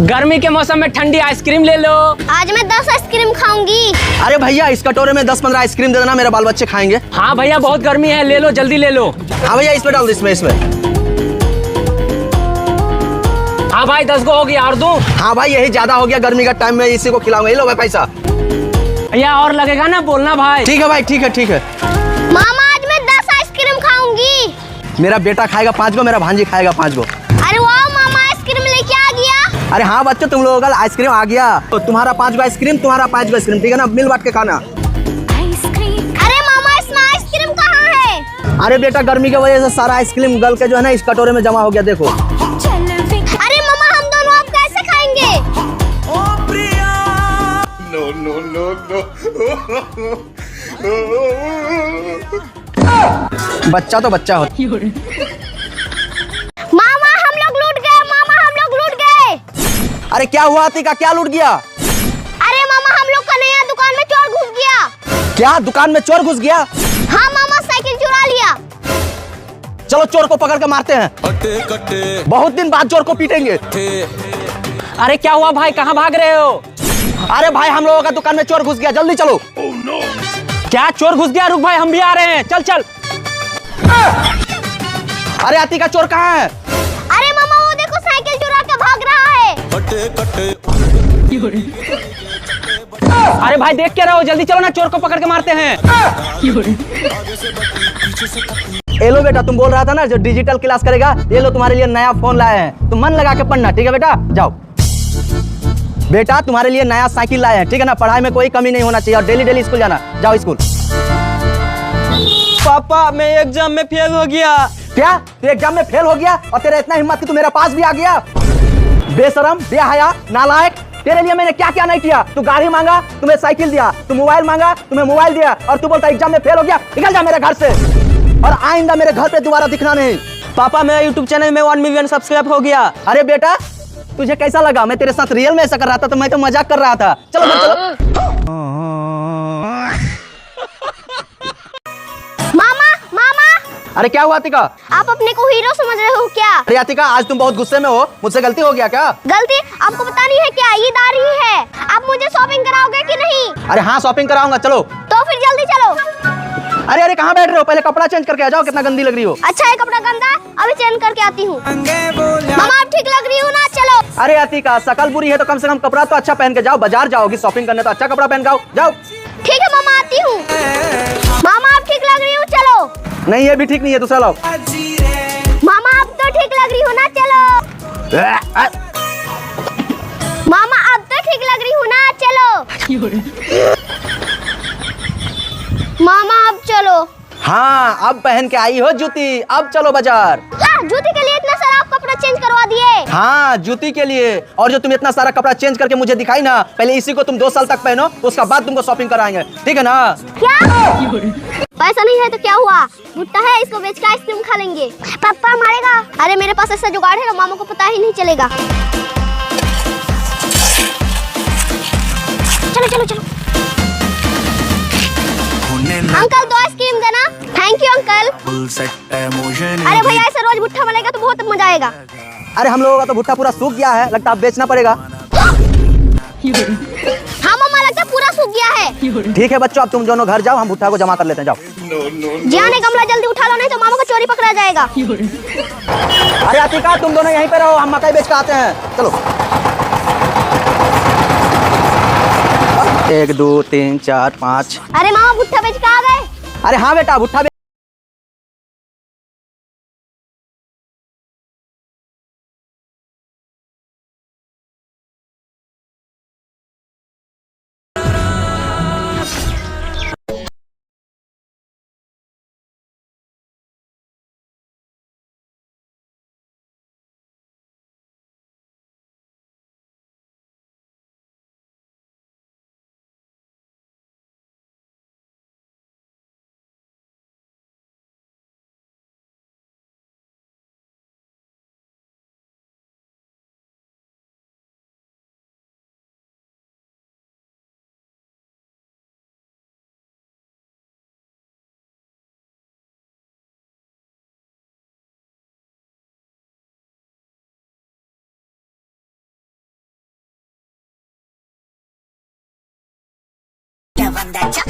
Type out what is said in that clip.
गर्मी के मौसम में ठंडी आइसक्रीम ले लो। आज मैं 10 आइसक्रीम खाऊंगी। अरे भैया इस कटोरे में 10-15 आइसक्रीम दे देना, मेरे बाल बच्चे खाएंगे। हाँ भैया बहुत गर्मी है, ले लो जल्दी ले लो। हाँ भैया इसमें डाल दो, इसमें। हाँ भाई 10 गो हो गया, और दूं? हाँ भाई यही ज्यादा हो गया, गर्मी का टाइम में इसी को खिलाऊंगा। ये लो भाई पैसा। भैया और लगेगा ना, बोलना भाई। ठीक है भाई, ठीक है ठीक है। मामा आज मैं 10 आइसक्रीम खाऊंगी। मेरा बेटा खाएगा 5 गो, मेरा भांजी खाएगा 5 गो। अरे वाह मामा आइसक्रीम लेके आ गया। अरे हाँ बच्चों, तुम लोगों का आइसक्रीम आ गया। तो तुम्हारा 5 गो आइसक्रीम, तुम्हारा 5 गो आइसक्रीम, ठीक है ना? मिल बांट के खाना। अरे मामा इसमें आइसक्रीम कहाँ है? अरे बेटा गर्मी की वजह से सारा आइसक्रीम गल के जो है ना इस कटोरे में जमा हो गया, देखो। अरे मामा हम दोनों अब कैसे खाएंगे? बच्चा तो बच्चा हो। मामा हम लोग लूट गए, मामा हम लोग लूट गए। अरे क्या हुआ अतिका, क्या लूट गया? अरे मामा हम लोग का नया दुकान में चोर घुस गया। क्या दुकान में चोर घुस गया? हाँ मामा साइकिल चुरा लिया। चलो चोर को पकड़ के मारते हैं। बहुत दिन बाद चोर को पीटेंगे। अरे क्या हुआ भाई, कहाँ भाग रहे हो? अरे भाई हम लोगों का दुकान में चोर घुस गया, जल्दी चलो। क्या चोर घुस गया? रुक भाई हम भी आ रहे हैं, चल चल। अरे अतिका चोर कहाँ है? अरे मामा वो देखो साइकिल चुरा के भाग रहा है। अरे भाई देख के रहो, जल्दी चलो ना, चोर को पकड़ के मारते हैं। ये लो बेटा, तुम बोल रहा था ना जो डिजिटल क्लास करेगा, ये लो तुम्हारे लिए नया फोन लाए हैं, तुम मन लगा के पढ़ना, ठीक है बेटा? जाओ बेटा, तुम्हारे लिए नया साइकिल लाए हैं, ठीक है ना? पढ़ाई में कोई कमी नहीं होना चाहिए और डेली डेली स्कूल जाना। जाओ स्कूल। पापा मैं एग्जाम में फेल हो गया। क्या तू एग्जाम में फेल हो गया और तेरा इतना हिम्मत कि तू मेरे पास भी आ गया? बेशरम, बेहया, नालायक, तेरे लिए मैंने क्या क्या नहीं किया। तू गाड़ी मांगा, तुम्हें साइकिल दिया, तू मोबाइल मांगा, तुम्हें मोबाइल दिया, और तू बोलता एग्जाम में फेल हो गया। निकल जा मेरे घर से और आइंदा मेरे घर पे दोबारा दिखना नहीं। पापा मेरा यूट्यूब चैनल में 1 मिलियन सब्सक्राइब हो गया। अरे बेटा तुझे कैसा लगा? मैं तेरे साथ रियल में ऐसा कर रहा था, तो मैं तो मजाक कर रहा था। चलो घर चलो। मामा मामा अरे क्या हुआ अतिका? आप अपने को हीरो समझ रहे हो क्या? अरे अतिका आज तुम बहुत गुस्से में हो, मुझसे गलती हो गया क्या? गलती आपको पता नहीं है क्या? ईद आ रही है, आप मुझे शॉपिंग कराओगे कि नहीं? अरे हाँ शॉपिंग कराऊंगा, चलो। तो फिर जल्दी चलो। अरे अरे कहाँ बैठ रहे हो? पहले कपड़ा चेंज करके आ जाओ, कितना गंदी लग रही हो। अच्छा है कपड़ा गंदा, अभी चेंज करके आती हूँ। मामा आप ठीक लग रही हो ना? चलो। अरे अतिका शकल बुरी है तो कम से कम कपड़ा तो अच्छा पहन के जाओ। बाजार जाओगी शॉपिंग करने तो अच्छा कपड़ा पहन के आओ। जाओ। ठीक है मामा आती हूँ। मामा आप ठीक लग रही हो? चलो। नहीं ये भी ठीक नहीं है, दूसरा लाओ। मामा आप तो ठीक लग रही हो ना? चलो। मामा आप तो ठीक लग रही हो ना? चलो। मामा अब चलो। हाँ अब पहन के आई हो जूती, अब चलो बाजार। हाँ, जूती के लिए इतना सारा आप कपड़ा चेंज करवा दिए। हाँ जूती के लिए, और जो तुम इतना सारा कपड़ा चेंज करके मुझे दिखाई ना, पहले इसी को तुम 2 साल तक पहनो, उसका बाद तुमको शॉपिंग कराएंगे, ठीक है ना? क्या? पैसा नहीं है तो क्या हुआ? भुट्टा है, इसको बेच के आइसक्रीम खा लेंगे। पापा मारेगा। अरे मेरे पास ऐसा जुगाड़ है ना, मामा को पता ही नहीं चलेगा। चलो चलो चलो। अंकल 2 आइसक्रीम देना। Thank you uncle. अरे भैया ऐसे रोज भुट्टा मिलेगा तो बहुत मजा आएगा। अरे हम लोगों का तो भुट्टा पूरा सूख गया है, लगता है अब बेचना पड़ेगा। हाँ मामा लगता है पूरा सूख गया है। ठीक है बच्चों, अब तुम दोनों घर जाओ, हम भुट्टा को जमा कर लेते हैं। जाओ। जाने गमला जल्दी उठा लो, नहीं तो मामा को चोरी पकड़ा जाएगा। अरे अतिका तुम दोनों यहीं पे रहो, हम मकई बेच के आते हैं। चलो 1 2 3 4 5। अरे मामा भुट्टा बेच के आ गए। अरे हाँ बेटा भुट्टा बंदाच्या